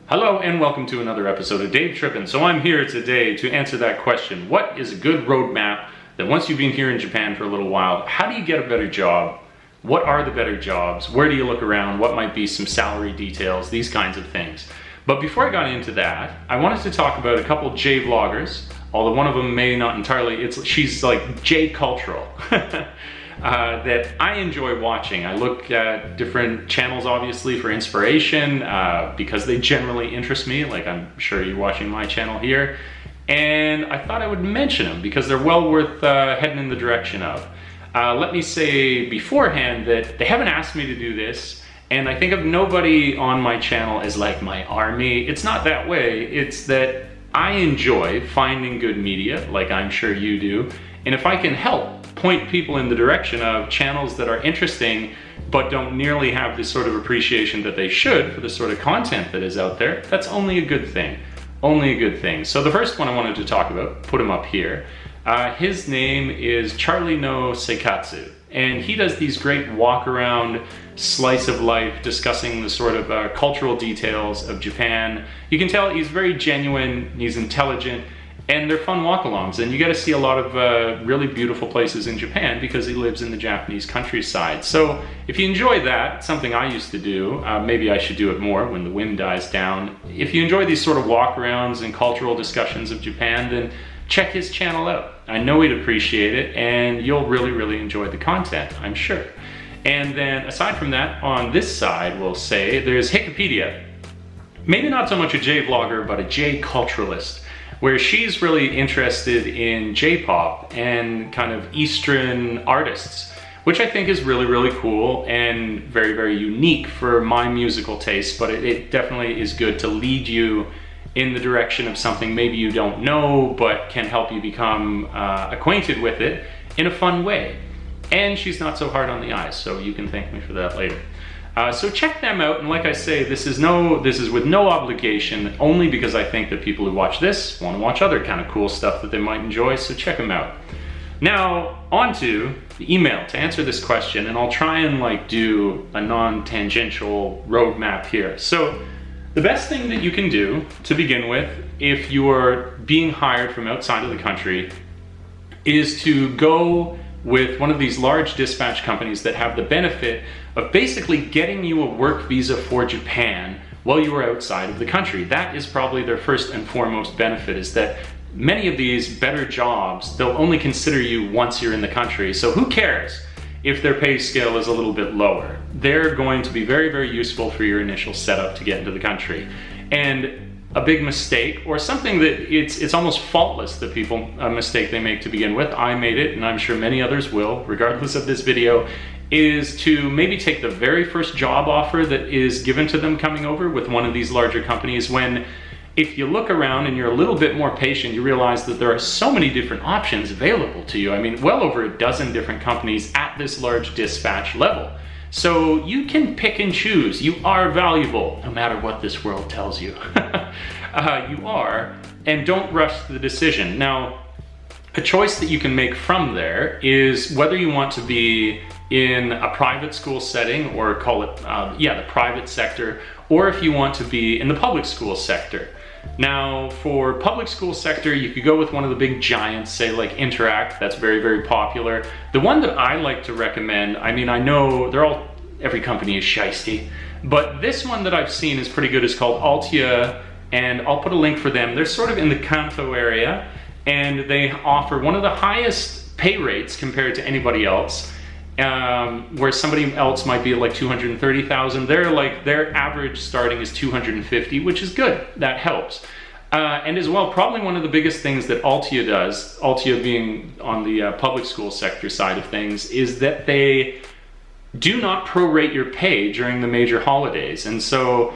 Hello and welcome to another episode of Dave Trippin. So I'm here today to answer that question. What is a good roadmap that once you've been here in Japan for a little while, how do you get a better job? What are the better jobs? Where do you look around? What might be some salary details? These kinds of things. But before I got into that, I wanted to talk about a couple J vloggers, although one of them may not entirely, she's like J cultural. That I enjoy watching. I look at different channels obviously for inspiration because they generally interest me, like I'm sure you're watching my channel here, and I thought I would mention them because they're well worth heading in the direction of. Let me say beforehand that they haven't asked me to do this, and I think of nobody on my channel as like my army. It's not that way. It's that I enjoy finding good media, like I'm sure you do, and if I can help point people in the direction of channels that are interesting but don't nearly have the sort of appreciation that they should for the sort of content that is out there, that's only a good thing. Only a good thing. So the first one I wanted to talk about, put him up here, his name is Charlie no Seikatsu, and he does these great walk around slice of life discussing the sort of cultural details of Japan. You can tell he's very genuine, he's intelligent, and they're fun walk-alongs, and you get to see a lot of really beautiful places in Japan because he lives in the Japanese countryside. So if you enjoy that, it's something I used to do, maybe I should do it more when the wind dies down. If you enjoy these sort of walk-arounds and cultural discussions of Japan, then check his channel out. I know he'd appreciate it, and you'll really enjoy the content, I'm sure. And then aside from that, on this side, we'll say there's Wikipedia. Maybe not so much a J vlogger, but a J culturalist, where she's really interested in J-pop and kind of Eastern artists, which I think is really cool and very unique for my musical taste, but it definitely is good to lead you in the direction of something maybe you don't know, but can help you become acquainted with it in a fun way. And she's not so hard on the eyes, so you can thank me for that later. So check them out, and like I say, this is with no obligation, only because I think that people who watch this want to watch other kind of cool stuff that they might enjoy, so check them out. Now, on to the email to answer this question, and I'll try and like do a non-tangential roadmap here. So the best thing that you can do to begin with, if you are being hired from outside of the country, is to go with one of these large dispatch companies that have the benefit of basically getting you a work visa for Japan while you are outside of the country. That is probably their first and foremost benefit, is that many of these better jobs, they'll only consider you once you're in the country. So who cares if their pay scale is a little bit lower? They're going to be very useful for your initial setup to get into the country. And a big mistake, or something that it's almost faultless that people, a mistake they make to begin with, I made it, and I'm sure many others will, regardless of this video, is to maybe take the very first job offer that is given to them coming over with one of these larger companies, when if you look around and you're a little bit more patient, you realize that there are so many different options available to you. I mean, well over a dozen different companies at this large dispatch level. So you can pick and choose. You are valuable, no matter what this world tells you. You are, and don't rush the decision. Now, a choice that you can make from there is whether you want to be in a private school setting, or call it, the private sector, or if you want to be in the public school sector. Now, for public school sector, you could go with one of the big giants, say like Interact. That's very popular. The one that I like to recommend, I mean, I know every company is shiesty, but this one that I've seen is pretty good. It's called Altia, and I'll put a link for them. They're sort of in the Kanto area, and they offer one of the highest pay rates compared to anybody else. Where somebody else might be at like 230,000, their average starting is 250, which is good. That helps. And as well, probably one of the biggest things that Altia does, Altia being on the public school sector side of things, is that they do not prorate your pay during the major holidays. And so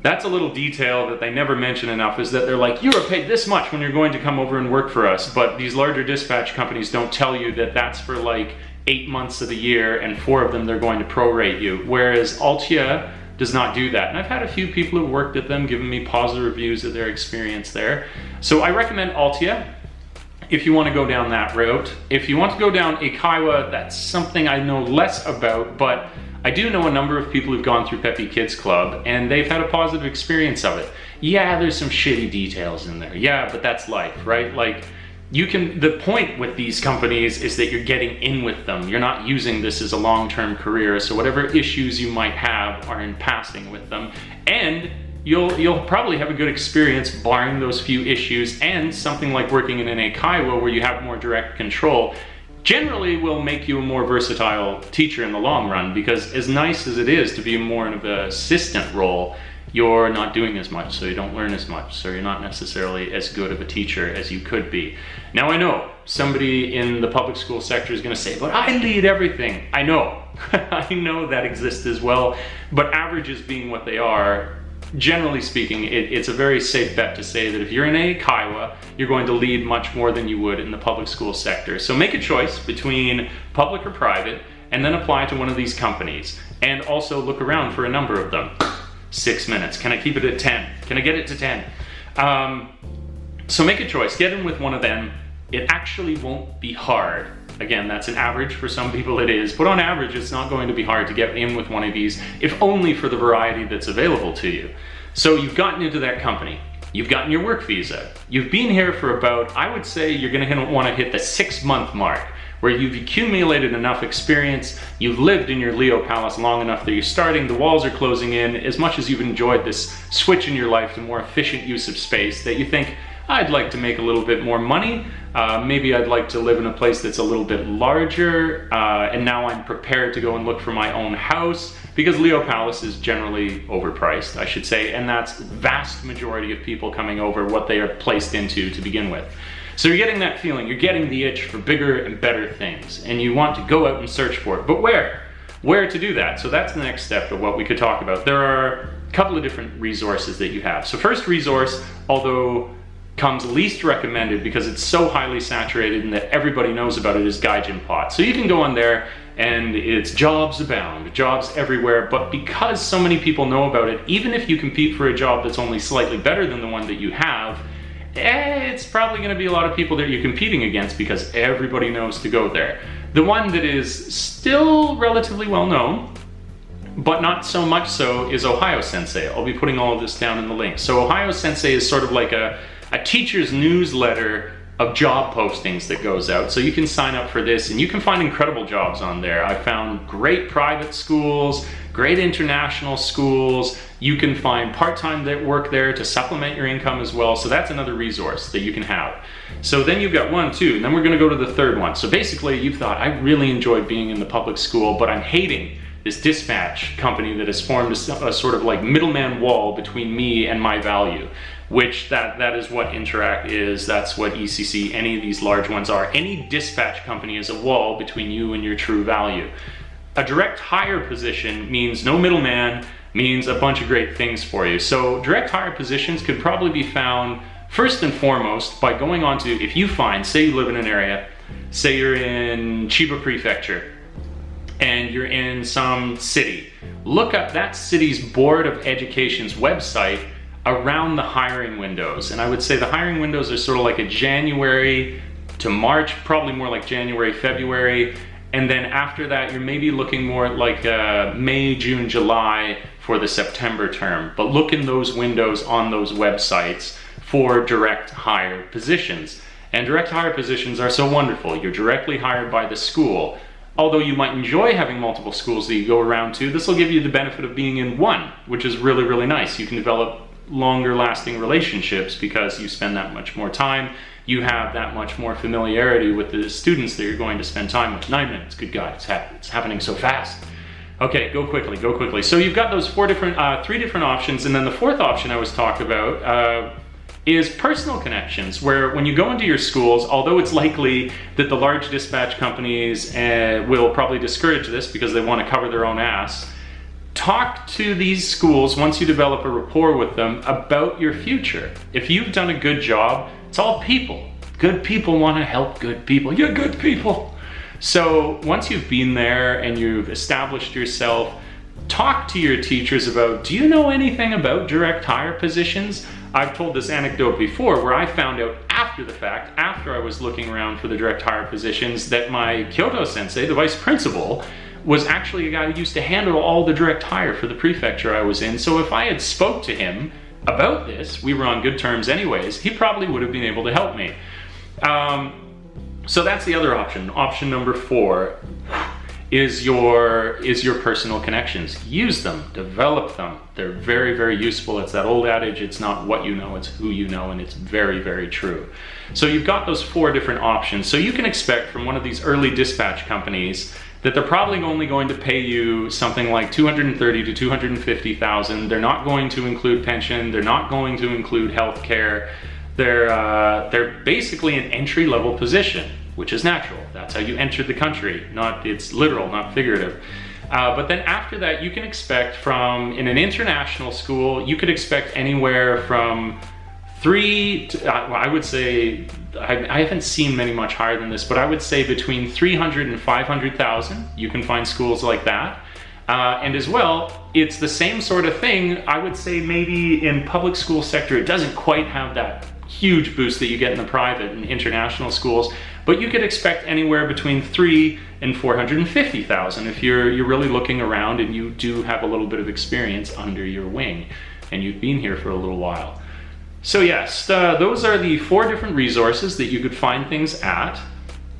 that's a little detail that they never mention enough, is that they're like, you are paid this much when you're going to come over and work for us. But these larger dispatch companies don't tell you that that's for like 8 months of the year, and 4 of them they're going to prorate you. Whereas Altia does not do that. And I've had a few people who worked at them giving me positive reviews of their experience there. So I recommend Altia if you want to go down that route. If you want to go down Eikaiwa, that's something I know less about, but I do know a number of people who've gone through Peppy Kids Club and they've had a positive experience of it. Yeah, there's some shitty details in there. Yeah, but that's life, right? Like, the point with these companies is that you're getting in with them. You're not using this as a long-term career, so whatever issues you might have are in passing with them. And you'll probably have a good experience barring those few issues, and something like working in an eikaiwa where you have more direct control generally will make you a more versatile teacher in the long run, because as nice as it is to be more of an assistant role, you're not doing as much, so you don't learn as much, so you're not necessarily as good of a teacher as you could be. Now I know somebody in the public school sector is going to say, but I lead everything. I know, I know that exists as well, but averages being what they are, generally speaking, it's a very safe bet to say that if you're in a eikaiwa, you're going to lead much more than you would in the public school sector. So make a choice between public or private, and then apply to one of these companies. And also look around for a number of them. 6 minutes. Can I keep it at 10? Can I get it to 10? So make a choice. Get in with one of them. It actually won't be hard. Again, that's an average. For some people it is. But on average, it's not going to be hard to get in with one of these, if only for the variety that's available to you. So you've gotten into that company. You've gotten your work visa. You've been here for about, I would say you're going to want to hit the 6-month mark, where you've accumulated enough experience, you've lived in your Leo Palace long enough that you're starting, the walls are closing in, as much as you've enjoyed this switch in your life to more efficient use of space, that you think, I'd like to make a little bit more money, maybe I'd like to live in a place that's a little bit larger, and now I'm prepared to go and look for my own house, because Leo Palace is generally overpriced, I should say, and that's the vast majority of people coming over what they are placed into to begin with. So you're getting that feeling, you're getting the itch for bigger and better things, and you want to go out and search for it. But where? Where to do that? So that's the next step of what we could talk about. There are a couple of different resources that you have. So first resource, although comes least recommended because it's so highly saturated and that everybody knows about it, is Gaijin Pot. So you can go on there and it's jobs abound, jobs everywhere, but because so many people know about it, even if you compete for a job that's only slightly better than the one that you have, it's probably going to be a lot of people that you're competing against because everybody knows to go there. The one that is still relatively well known, but not so much so, is Ohio Sensei. I'll be putting all of this down in the link. So Ohio Sensei is sort of like a teacher's newsletter of job postings that goes out. So you can sign up for this and you can find incredible jobs on there. I found great private schools, great international schools. You can find part-time work there to supplement your income as well. So that's another resource that you can have. So then you've got 1, 2, and then we're going to go to the third one. So basically you've thought, I really enjoyed being in the public school, but I'm hating this dispatch company that has formed a sort of like middleman wall between me and my value, which that is what Interact is, that's what ECC, any of these large ones are. Any dispatch company is a wall between you and your true value. A direct hire position means no middleman, means a bunch of great things for you. So direct hire positions could probably be found first and foremost by going on to, if you find, say you live in an area, say you're in Chiba Prefecture, and you're in some city, look up that city's Board of Education's website around the hiring windows. And I would say the hiring windows are sort of like a January to March, probably more like January, February. And then after that, you're maybe looking more at like May, June, July for the September term. But look in those windows on those websites for direct hire positions. And direct hire positions are so wonderful. You're directly hired by the school. Although you might enjoy having multiple schools that you go around to, this will give you the benefit of being in one, which is really, really nice. You can develop longer lasting relationships because you spend that much more time. You have that much more familiarity with the students that you're going to spend time with. 9 minutes, good God, it's happening so fast. Okay, go quickly, go quickly. So you've got those three different options, and then the fourth option I was talking about is personal connections, where when you go into your schools, although it's likely that the large dispatch companies will probably discourage this because they want to cover their own ass, talk to these schools once you develop a rapport with them about your future. If you've done a good job, it's all people. Good people want to help good people. You're good people. So once you've been there and you've established yourself, talk to your teachers about, do you know anything about direct hire positions? I've told this anecdote before where I found out after the fact, after I was looking around for the direct hire positions, that my Kyoto sensei, the vice principal, was actually a guy who used to handle all the direct hire for the prefecture I was in. So if I had spoke to him about this, we were on good terms anyways, he probably would have been able to help me. So that's the other option. Option number 4 is your personal connections. Use them, develop them. They're very, very useful. It's that old adage, it's not what you know, it's who you know, and it's very, very true. So you've got those 4 different options. So you can expect from one of these early dispatch companies that they're probably only going to pay you something like $230,000 to $250,000. They're not going to include pension. They're not going to include health care. They're basically an entry-level position, which is natural. That's how you entered the country. It's literal, not figurative. But then after that, you can expect in an international school, you could expect anywhere from 3 to, I would say, I haven't seen many much higher than this, but I would say between 300 and 500,000. You can find schools like that. And as well, it's the same sort of thing. I would say maybe in public school sector, it doesn't quite have that huge boost that you get in the private and international schools, but you could expect anywhere between 3 and 450,000 if you're really looking around and you do have a little bit of experience under your wing and you've been here for a little while. So yes, those are the 4 different resources that you could find things at.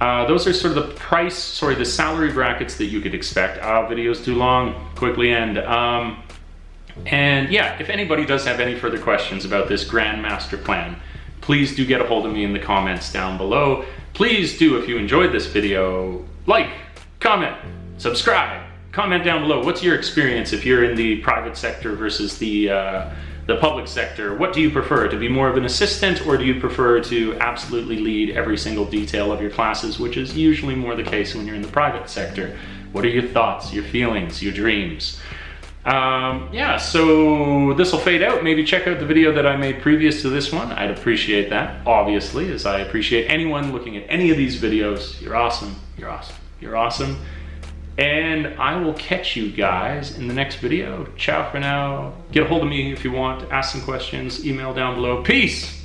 Those are sort of the salary brackets that you could expect. Video's too long, quickly end. And yeah, if anybody does have any further questions about this grand master plan, please do get a hold of me in the comments down below. Please do, if you enjoyed this video, like, comment, subscribe, comment down below. What's your experience if you're in the private sector versus the public sector? What do you prefer, to be more of an assistant, or do you prefer to absolutely lead every single detail of your classes, which is usually more the case when you're in the private sector? What are your thoughts, your feelings, your dreams? Yeah, so this will fade out. Maybe check out the video that I made previous to this one. I'd appreciate that, obviously, as I appreciate anyone looking at any of these videos. You're awesome, you're awesome, you're awesome. And I will catch you guys in the next video. Ciao for now. Get a hold of me if you want to ask some questions. Email down below. Peace!